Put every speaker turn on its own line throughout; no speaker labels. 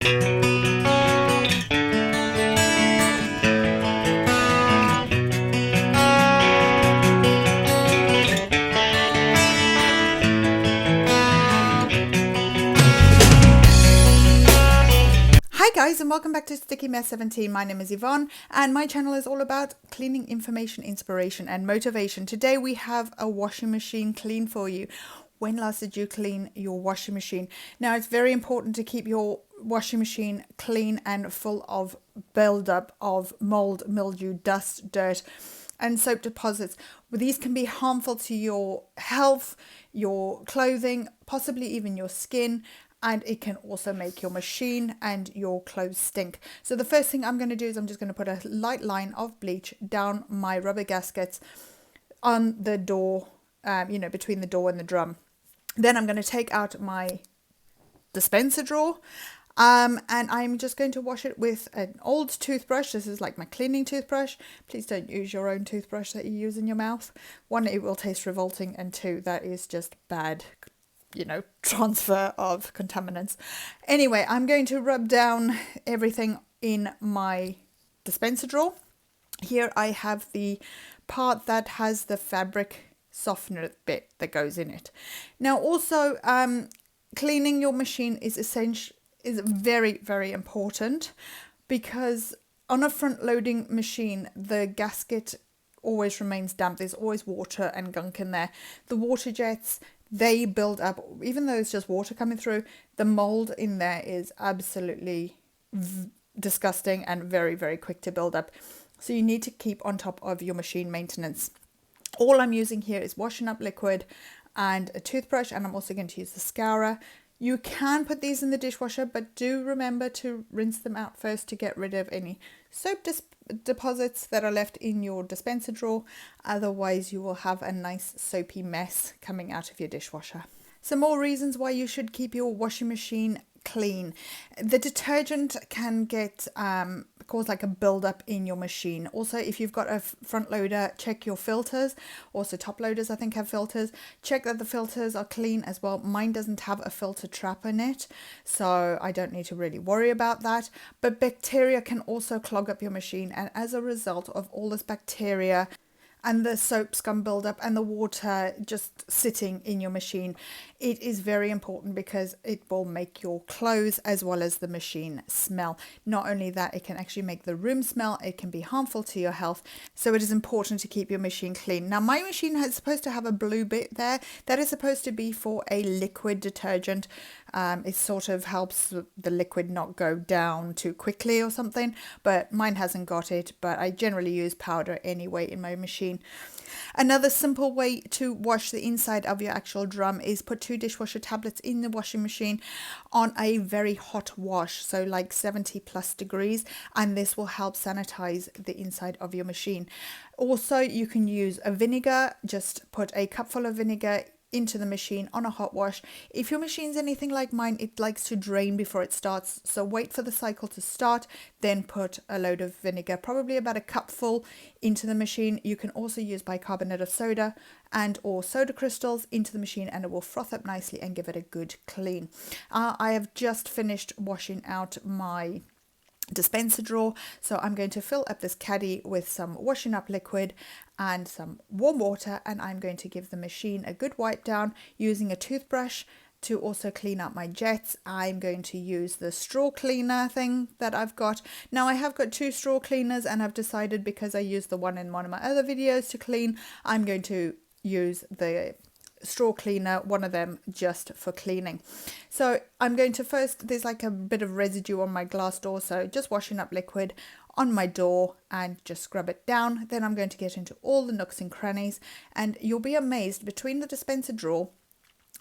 Hi guys, and welcome back to STICKYMESS17. My name is Yvonne and my channel is all about cleaning information, inspiration and motivation. Today we have a washing machine clean for you. When last did you clean your washing machine? Now it's very important to keep your washing machine clean and full of buildup of mold, mildew, dust, dirt and soap deposits. These can be harmful to your health, your clothing, possibly even your skin, and it can also make your machine and your clothes stink. So the first thing I'm going to do is I'm just going to put a light line of bleach down my rubber gaskets on the door, between the door and the drum. Then I'm going to take out my dispenser drawer and I'm just going to wash it with an old toothbrush. This is like my cleaning toothbrush. Please don't use your own toothbrush that you use in your mouth. One, it will taste revolting, and two, that is just bad transfer of contaminants. Anyway, I'm going to rub down everything in my dispenser drawer. Here I have the part that has the fabric softener bit that goes in it. Now also cleaning your machine is very, very important, because on a front loading machine the gasket always remains damp. There's always water and gunk in there. The water jets, they build up, even though it's just water coming through. The mold in there is absolutely disgusting and very, very quick to build up. So you need to keep on top of your machine maintenance. All I'm using here is washing up liquid and a toothbrush, and I'm also going to use the scourer. You can put these in the dishwasher, but do remember to rinse them out first to get rid of any soap deposits that are left in your dispenser drawer. Otherwise you will have a nice soapy mess coming out of your dishwasher. Some more reasons why you should keep your washing machine clean. The detergent can cause like a build-up in your machine. Also, if you've got a front loader, check your filters. Also top loaders I think have filters. Check that the filters are clean as well. Mine doesn't have a filter trap in it, so I don't need to really worry about that. But bacteria can also clog up your machine, and as a result of all this bacteria and the soap scum buildup and the water just sitting in your machine, it is very important because it will make your clothes as well as the machine smell. Not only that, it can actually make the room smell. It can be harmful to your health. So it is important to keep your machine clean. Now my machine is supposed to have a blue bit there. That is supposed to be for a liquid detergent. It sort of helps the liquid not go down too quickly or something, but mine hasn't got it. But I generally use powder anyway in my machine. Another simple way to wash the inside of your actual drum is put 2 dishwasher tablets in the washing machine on a very hot wash, so like 70+ degrees, and this will help sanitize the inside of your machine. Also, you can use a vinegar. Just put a cupful of vinegar into the machine on a hot wash. If your machine's anything like mine, it likes to drain before it starts, so wait for the cycle to start, then put a load of vinegar, probably about a cupful, into the machine. You can also use bicarbonate of soda and or soda crystals into the machine, and it will froth up nicely and give it a good clean. I have just finished washing out my dispenser drawer, so I'm going to fill up this caddy with some washing up liquid and some warm water, and I'm going to give the machine a good wipe down using a toothbrush to also clean up my jets. I'm going to use the straw cleaner thing that I've got. Now I have got 2 straw cleaners, and I've decided, because I used the one in one of my other videos to clean, I'm going to use the straw cleaner, one of them, just for cleaning. So I'm going to first, there's like a bit of residue on my glass door, so just washing up liquid on my door and just scrub it down. Then I'm going to get into all the nooks and crannies, and you'll be amazed, between the dispenser drawer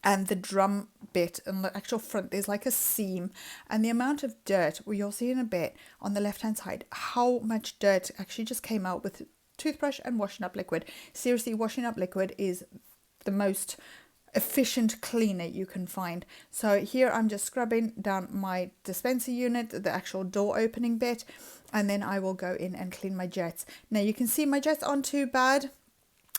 and the drum bit and the actual front, there's like a seam, and the amount of dirt, well, you'll see in a bit on the left hand side how much dirt actually just came out with toothbrush and washing up liquid. Seriously, washing up liquid is the most efficient cleaner you can find. So here I'm just scrubbing down my dispenser unit, the actual door opening bit, and then I will go in and clean my jets. Now you can see my jets aren't too bad.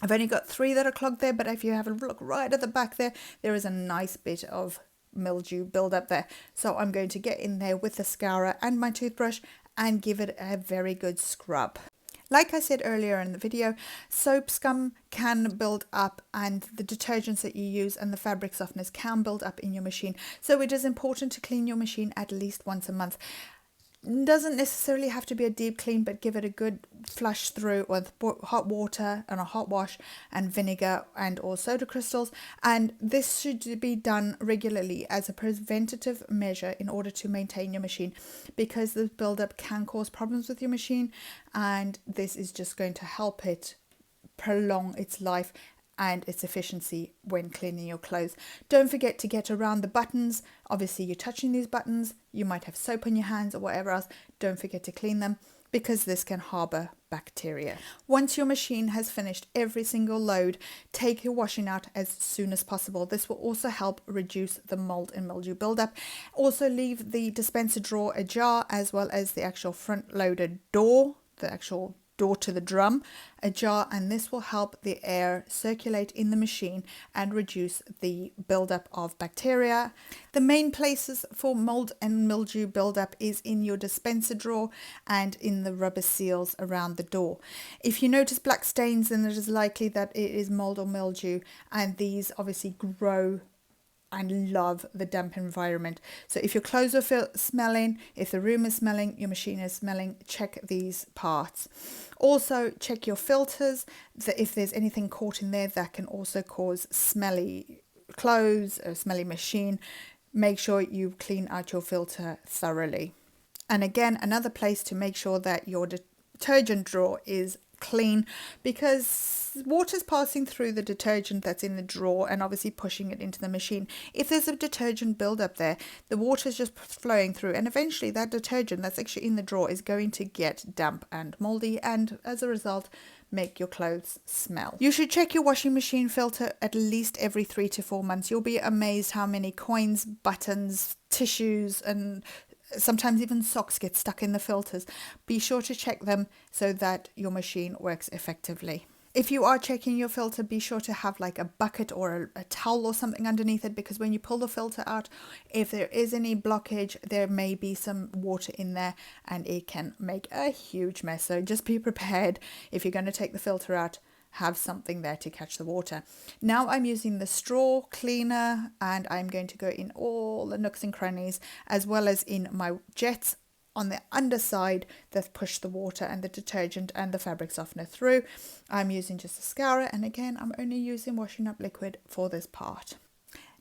I've only got 3 that are clogged there, but if you have a look right at the back there, there is a nice bit of mildew buildup there. So I'm going to get in there with the scourer and my toothbrush and give it a very good scrub. Like I said earlier in the video, soap scum can build up, and the detergents that you use and the fabric softeners can build up in your machine. So it is important to clean your machine at least once a month. Doesn't necessarily have to be a deep clean, but give it a good flush through with hot water and a hot wash and vinegar and or soda crystals. And this should be done regularly as a preventative measure in order to maintain your machine, because the buildup can cause problems with your machine, and this is just going to help it prolong its life and its efficiency when cleaning your clothes. Don't forget to get around the buttons. Obviously you're touching these buttons, you might have soap on your hands or whatever else. Don't forget to clean them, because this can harbor bacteria. Once your machine has finished every single load, take your washing out as soon as possible. This will also help reduce the mold and mildew buildup. Also leave the dispenser drawer ajar, as well as the actual front loaded door, the actual door to the drum ajar, and this will help the air circulate in the machine and reduce the buildup of bacteria. The main places for mold and mildew buildup is in your dispenser drawer and in the rubber seals around the door. If you notice black stains, then it is likely that it is mold or mildew, and these obviously grow and love the damp environment. So if your clothes are smelling, if the room is smelling, your machine is smelling, check these parts. Also check your filters, that if there's anything caught in there that can also cause smelly clothes or smelly machine, make sure you clean out your filter thoroughly. And again, another place to make sure that your detergent drawer is clean, because water's passing through the detergent that's in the drawer and obviously pushing it into the machine. If there's a detergent buildup there, the water's just flowing through, and eventually that detergent that's actually in the drawer is going to get damp and moldy, and as a result make your clothes smell. You should check your washing machine filter at least every 3 to 4 months. You'll be amazed how many coins, buttons, tissues, and sometimes even socks get stuck in the filters. Be sure to check them so that your machine works effectively. If you are checking your filter, be sure to have like a bucket or a towel or something underneath it, because when you pull the filter out, if there is any blockage, there may be some water in there and it can make a huge mess. So just be prepared. If you're going to take the filter out, have something there to catch the water. Now I'm using the straw cleaner, and I'm going to go in all the nooks and crannies, as well as in my jets on the underside that push the water and the detergent and the fabric softener through. I'm using just a scourer, and again I'm only using washing up liquid for this part.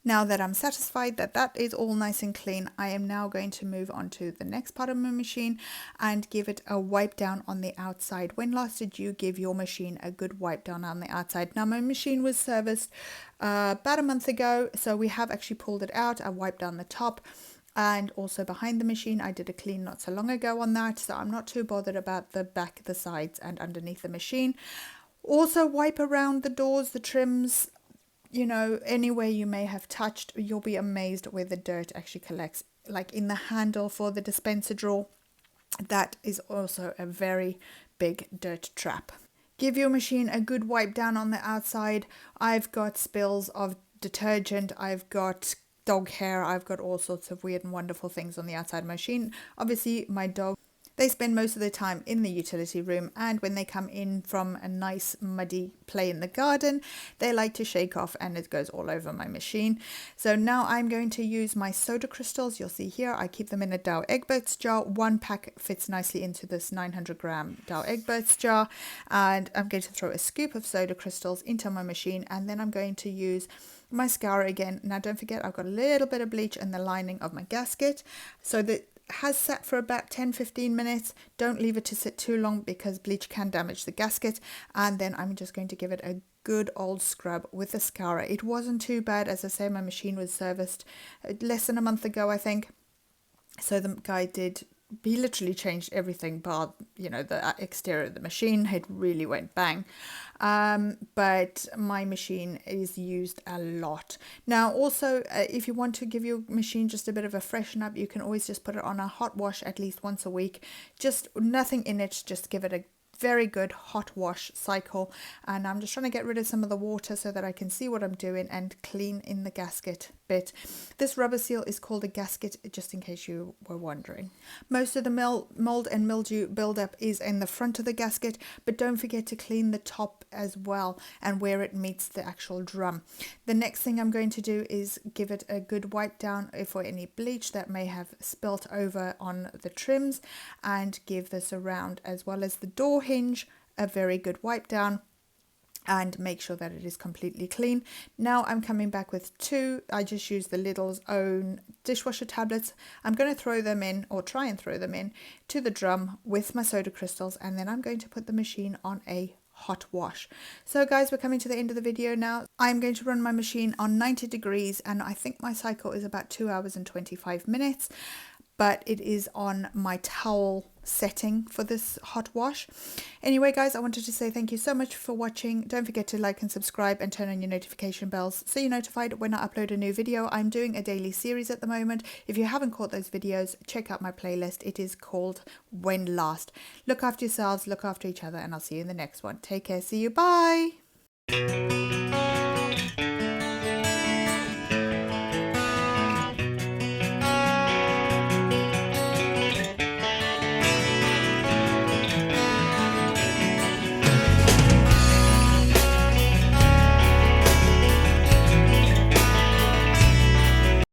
Now that I'm satisfied that that is all nice and clean, I am now going to move on to the next part of my machine and give it a wipe down on the outside. When last did you give your machine a good wipe down on the outside? Now my machine was serviced about a month ago, so we have actually pulled it out. I wiped down the top and also behind the machine. I did a clean not so long ago on that, so I'm not too bothered about the back, the sides and underneath the machine. Also wipe around the doors, the trims, you know, anywhere you may have touched. You'll be amazed where the dirt actually collects, like in the handle for the dispenser drawer. That is also a very big dirt trap. Give your machine a good wipe down on the outside. I've got spills of detergent, I've got dog hair, I've got all sorts of weird and wonderful things on the outside of my machine. Obviously my dog, they spend most of their time in the utility room, and when they come in from a nice muddy play in the garden, they like to shake off and it goes all over my machine. So now I'm going to use my soda crystals. You'll see here I keep them in a Dow Egberts jar. One pack fits nicely into this 900 gram Dow Egberts jar, and I'm going to throw a scoop of soda crystals into my machine, and then I'm going to use my scourer again. Now don't forget, I've got a little bit of bleach in the lining of my gasket, so that has sat for about 10-15 minutes. Don't leave it to sit too long, because bleach can damage the gasket. And then I'm just going to give it a good old scrub with the scourer. It wasn't too bad. As I say, my machine was serviced less than a month ago, I think. So the guy he literally changed everything but, you know, the exterior of the machine. It really went bang. But my machine is used a lot. Now also, if you want to give your machine just a bit of a freshen up, you can always just put it on a hot wash at least once a week. Just nothing in it, just give it a very good hot wash cycle. And I'm just trying to get rid of some of the water so that I can see what I'm doing and clean in the gasket bit. This rubber seal is called a gasket, just in case you were wondering. Most of the mold and mildew buildup is in the front of the gasket, but don't forget to clean the top as well and where it meets the actual drum. The next thing I'm going to do is give it a good wipe down for any bleach that may have spilt over on the trims, and give the surround as well as the door hinge a very good wipe down, and make sure that it is completely clean. Now I'm coming back with two. I just used the Lidl's own dishwasher tablets. I'm going to throw them in, or try and throw them in, to the drum with my soda crystals, and then I'm going to put the machine on a hot wash. So guys, we're coming to the end of the video now. I'm going to run my machine on 90 degrees, and I think my cycle is about 2 hours and 25 minutes. But it is on my towel setting for this hot wash. Anyway, guys, I wanted to say thank you so much for watching. Don't forget to like and subscribe and turn on your notification bells so you're notified when I upload a new video. I'm doing a daily series at the moment. If you haven't caught those videos, check out my playlist. It is called When Last. Look after yourselves, look after each other, and I'll see you in the next one. Take care. See you. Bye.